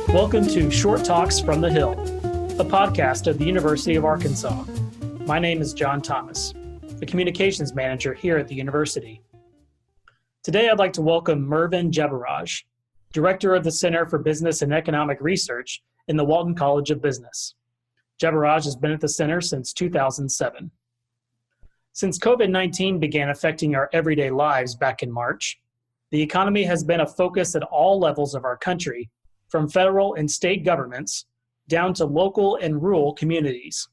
Welcome to Short Talks from the Hill, a podcast of the University of Arkansas. My name is John Thomas, the communications manager here at the university. Today, I'd like to welcome Mervin Jebaraj, director of the Center for Business and Economic Research in the Walton College of Business. Jebaraj has been at the center since 2007. Since COVID-19 began affecting our everyday lives back in March, the economy has been a focus at all levels of our country, from federal and state governments down to local and rural communities.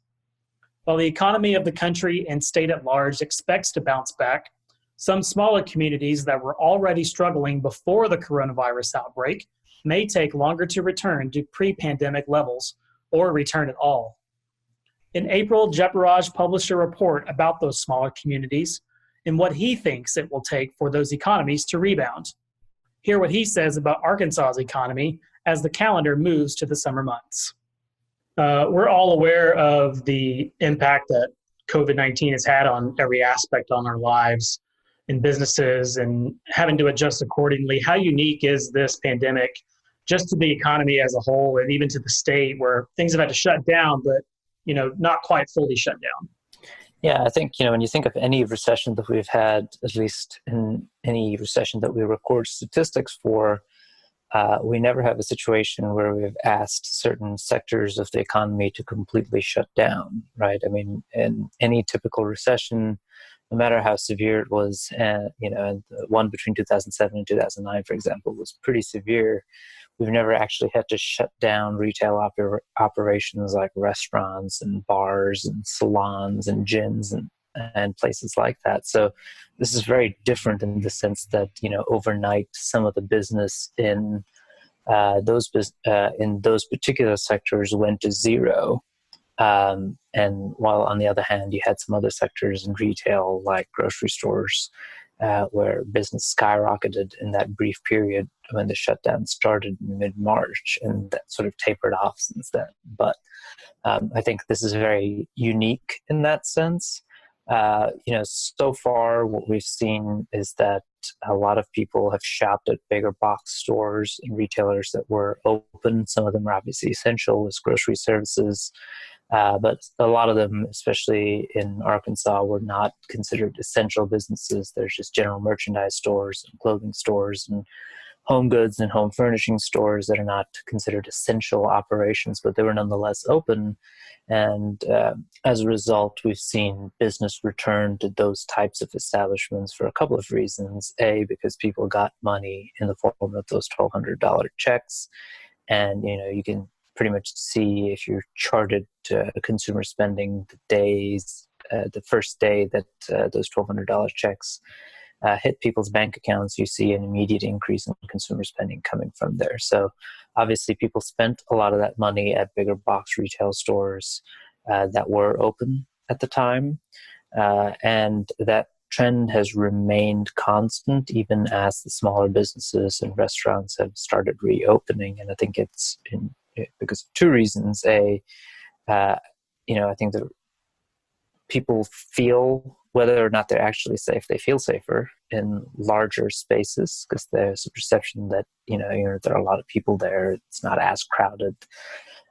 While the economy of the country and state at large expects to bounce back, some smaller communities that were already struggling before the coronavirus outbreak may take longer to return to pre-pandemic levels or return at all. In April, Jebaraj published a report about those smaller communities and what he thinks it will take for those economies to rebound. Hear what he says about Arkansas's economy as the calendar moves to the summer months. We're all aware of the impact that COVID-19 has had on every aspect on our lives and businesses and having to adjust accordingly. How unique is this pandemic just to the economy as a whole and even to the state where things have had to shut down, but not quite fully shut down? Yeah, I think, when you think of any recession that we've had, at least in any recession that we record statistics for, we never have a situation where we've asked certain sectors of the economy to completely shut down, right? I mean, in any typical recession, no matter how severe it was, and the one between 2007 and 2009, for example, was pretty severe. We've never actually had to shut down retail operations like restaurants and bars and salons and gyms and places like that. So this is very different in the sense that, overnight, some of the business in those particular sectors went to zero. And while on the other hand, you had some other sectors in retail like grocery stores where business skyrocketed in that brief period when the shutdown started in mid-March, and that sort of tapered off since then. But I think this is very unique in that sense. So far what we've seen is that a lot of people have shopped at bigger box stores and retailers that were open. Some of them are obviously essential as grocery services, but a lot of them, especially in Arkansas, were not considered essential businesses. There's just general merchandise stores and clothing stores and home goods and home furnishing stores that are not considered essential operations, but they were nonetheless open. And as a result, we've seen business return to those types of establishments for a couple of reasons. A, because people got money in the form of those $1,200 checks. And, you can pretty much see if you're charted consumer spending the first day that those $1,200 checks hit people's bank accounts, you see an immediate increase in consumer spending coming from there. So obviously people spent a lot of that money at bigger box retail stores that were open at the time. And that trend has remained constant even as the smaller businesses and restaurants have started reopening. And I think it's because of two reasons. I think that people feel, whether or not they're actually safe, they feel safer in larger spaces because there's a perception that, there are a lot of people there. It's not as crowded.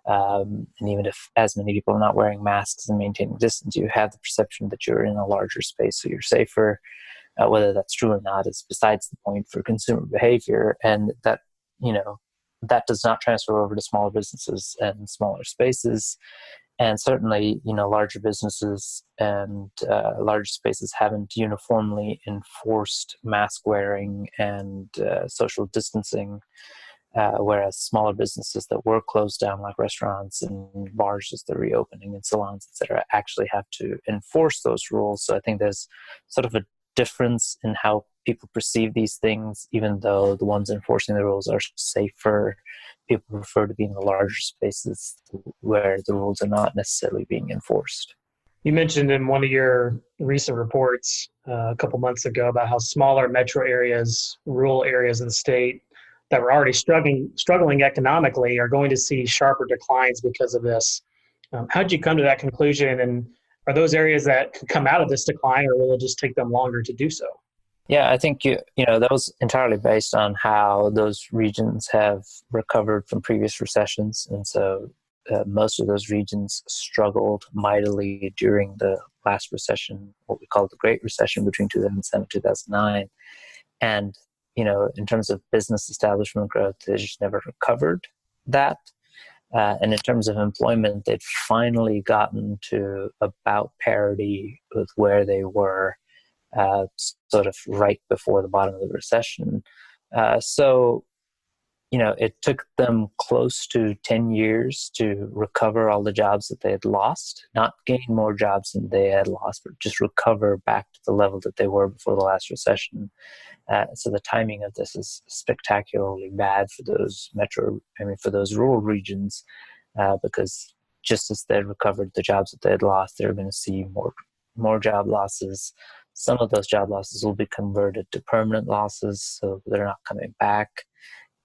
And even if as many people are not wearing masks and maintaining distance, you have the perception that you're in a larger space, so you're safer. Whether that's true or not is besides the point for consumer behavior. And that, that does not transfer over to smaller businesses and smaller spaces. And certainly, larger businesses and large spaces haven't uniformly enforced mask wearing and social distancing, whereas smaller businesses that were closed down, like restaurants and bars as they're reopening and salons, et cetera, actually have to enforce those rules. So I think there's sort of a difference in how people perceive these things, even though the ones enforcing the rules are safer. People prefer to be in the larger spaces where the rules are not necessarily being enforced. You mentioned in one of your recent reports a couple months ago about how smaller metro areas, rural areas of the state that were already struggling economically are going to see sharper declines because of this. How did you come to that conclusion? And are those areas that could come out of this decline, or will it just take them longer to do so? Yeah, I think that was entirely based on how those regions have recovered from previous recessions, and so most of those regions struggled mightily during the last recession, what we call the Great Recession between 2007 and 2009. And in terms of business establishment growth, they just never recovered that. And in terms of employment, they'd finally gotten to about parity with where they were sort of right before the bottom of the recession. So, it took them close to 10 years to recover all the jobs that they had lost, not gain more jobs than they had lost, but just recover back to the level that they were before the last recession. So the timing of this is spectacularly bad for for those rural regions, because just as they recovered the jobs that they had lost, they're going to see more job losses. Some of those job losses will be converted to permanent losses, so they're not coming back.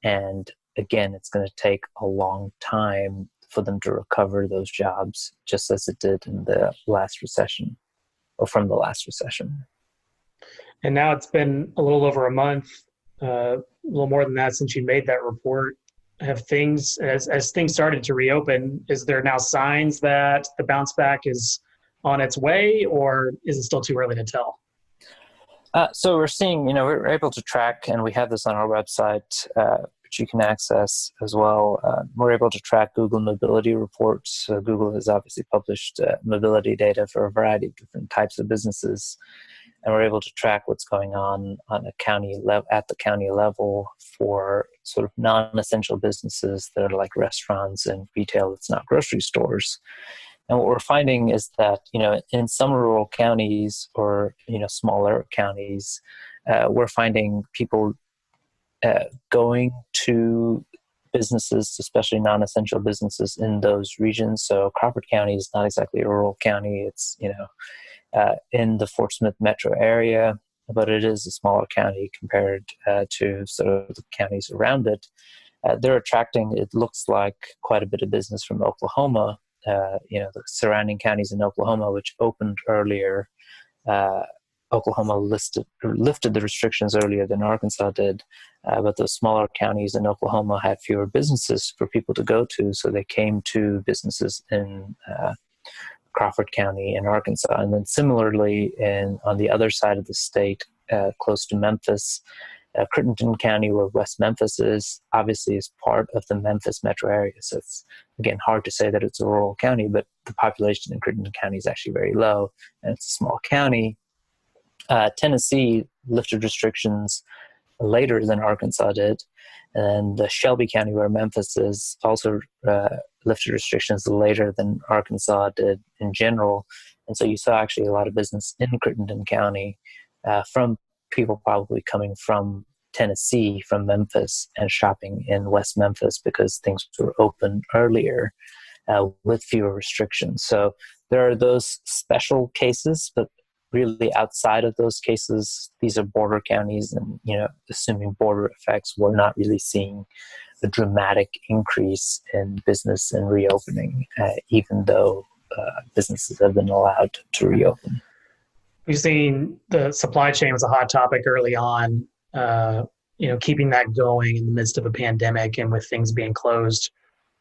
And again, it's going to take a long time for them to recover those jobs, just as it did in the last recession, or from the last recession. And now it's been a little over a month, a little more than that since you made that report. Have things, as things started to reopen, is there now signs that the bounce back is on its way, or is it still too early to tell? So we're seeing, we're able to track, and we have this on our website, which you can access as well. We're able to track Google mobility reports. Google has obviously published mobility data for a variety of different types of businesses, and we're able to track what's going on a county level, at the county level, for sort of non-essential businesses that are like restaurants and retail that's not grocery stores. And what we're finding is that, in some rural counties, or, smaller counties, we're finding people going to businesses, especially non-essential businesses in those regions. So Crawford County is not exactly a rural county. It's, in the Fort Smith metro area, but it is a smaller county compared to sort of the counties around it. They're attracting, it looks like, quite a bit of business from Oklahoma. The surrounding counties in Oklahoma, which opened earlier. Oklahoma lifted the restrictions earlier than Arkansas did, but those smaller counties in Oklahoma had fewer businesses for people to go to, so they came to businesses in Crawford County in Arkansas. And then similarly, on the other side of the state, close to Memphis, Crittenden County, where West Memphis is, obviously is part of the Memphis metro area. So it's, again, hard to say that it's a rural county, but the population in Crittenden County is actually very low, and it's a small county. Tennessee lifted restrictions later than Arkansas did, and the Shelby County, where Memphis is, also lifted restrictions later than Arkansas did in general. And so you saw actually a lot of business in Crittenden County from people probably coming from Tennessee, from Memphis, and shopping in West Memphis because things were open earlier with fewer restrictions. So there are those special cases, but really outside of those cases, these are border counties, and assuming border effects, we're not really seeing a dramatic increase in business and reopening, even though businesses have been allowed to reopen. We've seen the supply chain was a hot topic early on, keeping that going in the midst of a pandemic and with things being closed.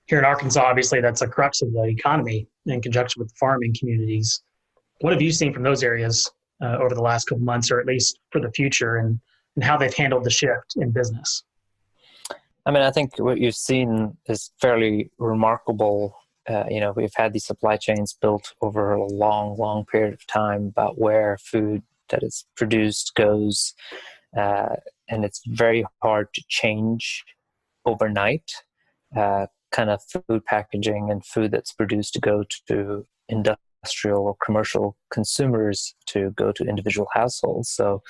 Here in Arkansas, obviously, that's a crux of the economy in conjunction with the farming communities. What have you seen from those areas over the last couple months, or at least for the future, and how they've handled the shift in business? I mean, I think what you've seen is fairly remarkable. We've had these supply chains built over a long, long period of time about where food that is produced goes, and it's very hard to change overnight. Kind of food packaging and food that's produced to go to industrial or commercial consumers to go to individual households. So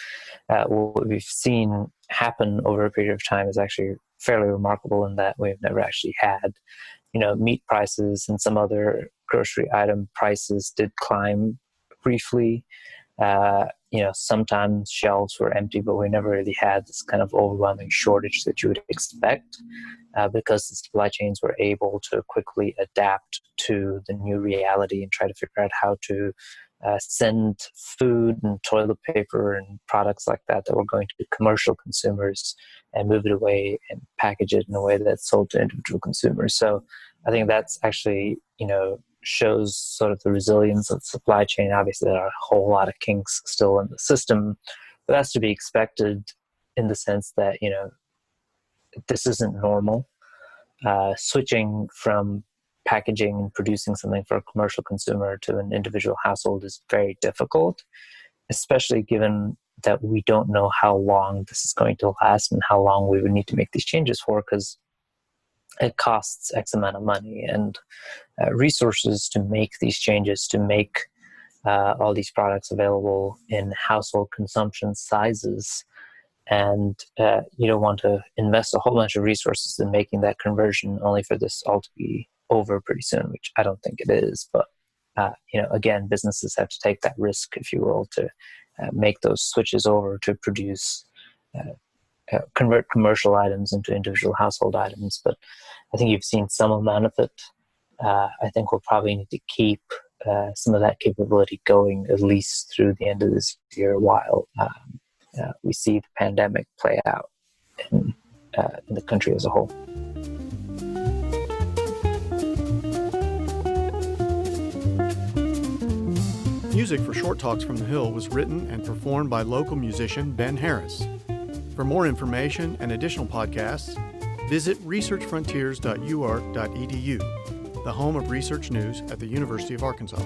what we've seen happen over a period of time is actually fairly remarkable, in that we've never actually had, meat prices and some other grocery item prices did climb briefly. Sometimes shelves were empty, but we never really had this kind of overwhelming shortage that you would expect, because the supply chains were able to quickly adapt to the new reality and try to figure out how to send food and toilet paper and products like that were going to commercial consumers and move it away and package it in a way that's sold to individual consumers. So I think that's actually, shows sort of the resilience of the supply chain. Obviously, there are a whole lot of kinks still in the system, but that's to be expected in the sense that, this isn't normal. Switching from packaging and producing something for a commercial consumer to an individual household is very difficult, especially given that we don't know how long this is going to last and how long we would need to make these changes for, because it costs X amount of money and resources to make these changes, to make all these products available in household consumption sizes. And you don't want to invest a whole bunch of resources in making that conversion only for this all to be over pretty soon, which I don't think it is. But, again, businesses have to take that risk, if you will, to make those switches over to produce, convert commercial items into individual household items. But I think you've seen some amount of it. I think we'll probably need to keep some of that capability going at least through the end of this year while we see the pandemic play out in the country as a whole. Music for Short Talks from the Hill was written and performed by local musician Ben Harris. For more information and additional podcasts, visit researchfrontiers.uark.edu, the home of research news at the University of Arkansas.